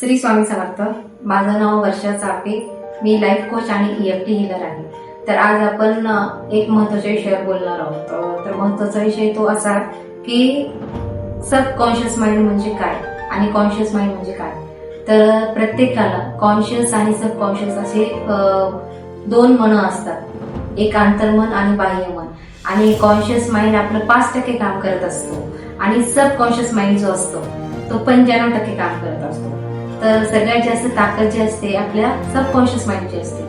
श्री स्वामी समर्थ. माझं नाव वर्षा चापे. मी life coach आणि EFT हीलर आहे. तर आज आपण एक महत्वाच्या विषयावर बोलणार आहोत. तर महत्वाचा विषय तो असा की सबकॉन्शियस माइंड म्हणजे काय आणि कॉन्शियस माइंड म्हणजे काय. तर प्रत्येकाला कॉन्शियस आणि सबकॉन्शियस असे दोन मन असतात, एक अंतर्मन आणि बाह्य मन. आणि कॉन्शियस माइंड आपलं 5% काम करत असतो आणि सबकॉन्शियस माइंड जो असतो तो 95% काम करत असतो. तर सगळ्यात जास्त ताकद जी असते आपल्या सबकॉन्शियस माइंडची असते.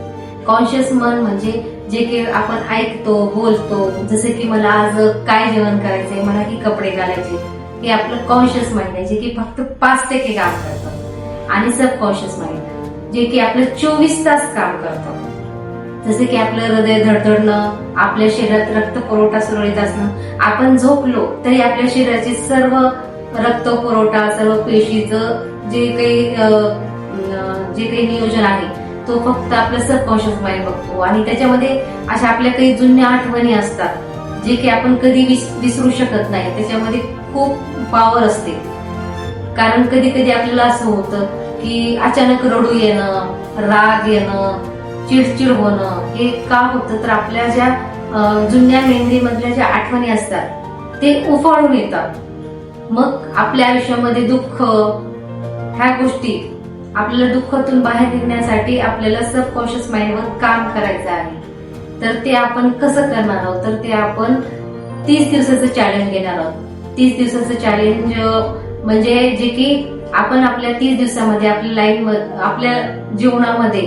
कॉन्शियस मन म्हणजे जे की आपण ऐकतो, बोलतो, जसे की मला आज काय जेवण करायचंय, मला की कपडे घालायचे, हे आपलं कॉन्शियस माइंड आहे जे की फक्त 5% काम करतं. आणि सबकॉन्शियस माइंड जे की आपलं 24 तास काम करतं. जसे की आपलं हृदय धडधडणं, आपल्या शरीरात रक्त पुरवठा सुरळीत असणं, आपण झोपलो तरी आपल्या शरीराचे सर्व रक्त पुरवठा, सर्व पेशीचं जे काही नियोजन आहे तो फक्त आपलं सबकॉन्शियस माइंड बघतो. आणि त्याच्यामध्ये अशा आपल्या काही जुन्या आठवणी असतात जे की आपण कधी विसरू शकत नाही. त्याच्यामध्ये खूप पॉवर असते. कारण कधी कधी आपल्याला असं होतं की अचानक रडू येणं, राग येणं, चिडचिड होणं. हे का होतं तर आपल्या ज्या जुन्या मेमरीमधल्या ज्या आठवणी असतात ते उफाळून येतात. मग आपल्या आयुष्यामध्ये दुःख, ह्या गोष्टी, आपल्याला दुःखातून बाहेर निघण्यासाठी आपल्याला सबकॉन्शियस माइंडवर काम करायचं आहे. तर ते आपण कसं करणार आहोत तर ते आपण 30 दिवसाचं चॅलेंज घेणार आहोत. 30 दिवसाचं चॅलेंज म्हणजे जे की आपण आपल्या 30 दिवसामध्ये आपल्या लाईफ, आपल्या जीवनामध्ये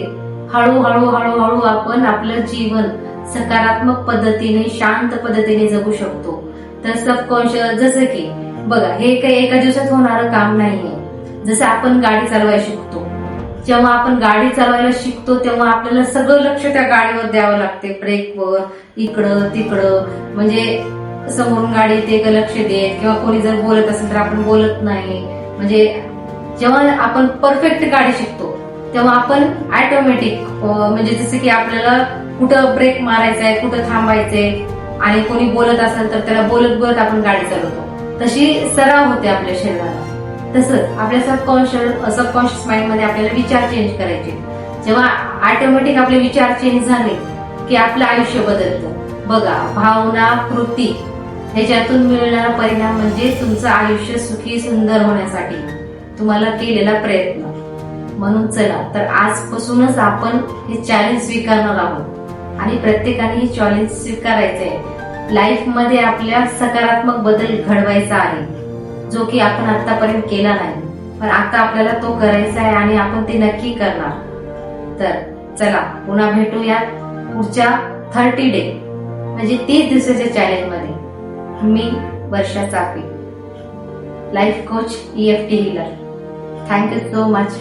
हळूहळू हळूहळू आपण आपलं जीवन सकारात्मक पद्धतीने, शांत पद्धतीने जगू शकतो. तर सबकॉन्शियस, जसं की बघा, हे काही एका दिवसात होणारं काम नाहीये. जसं आपण गाडी चालवायला शिकतो, जेव्हा आपण गाडी चालवायला शिकतो तेव्हा आपल्याला सगळं लक्ष त्या गाडीवर द्यावं लागते, ब्रेकवर, इकडं तिकडं. म्हणजे समोरून गाडी येते का लक्ष देत, किंवा कोणी जर बोलत असेल तर आपण बोलत नाही. म्हणजे जेव्हा आपण परफेक्ट गाडी शिकतो तेव्हा आपण ऑटोमॅटिक, म्हणजे जसं की आपल्याला कुठं ब्रेक मारायचा आहे, कुठं थांबायचंय, आणि कोणी बोलत असेल तर त्याला बोलत बोलत आपण गाडी चालवतो. तशी सराव होते आपल्या शरीराला. तसंच आपल्या सबकॉन्शियस माइंड मध्ये आपल्याला विचार चेंज करायचे. जेव्हा ऑटोमॅटिक आपले विचार चेंज झाले की आपलं आयुष्य बदलतं. बघा, भावना, कृती ह्याच्यातून मिळणारा परिणाम म्हणजे तुमचं आयुष्य सुखी, सुंदर होण्यासाठी तुम्हाला केलेला प्रयत्न. म्हणून चला तर आजपासूनच आपण हे चॅलेंज स्वीकारणार आहोत आणि प्रत्येकाने हे चॅलेंज स्वीकारायचं आहे. लाईफ मध्ये आपल्या सकारात्मक बदल घडवायचा आहे जो की आपण आतापर्यंत केला नाही, पण आता आपल्याला तो करायचा आहे आणि आपण ते नक्की करणार. तर चला पुन्हा भेटूया पुढच्या 30 डे म्हणजे 30 दिवसाच्या चॅलेंज मध्ये. मी वर्षा चापे, life coach, EFT healer. Thank you so much.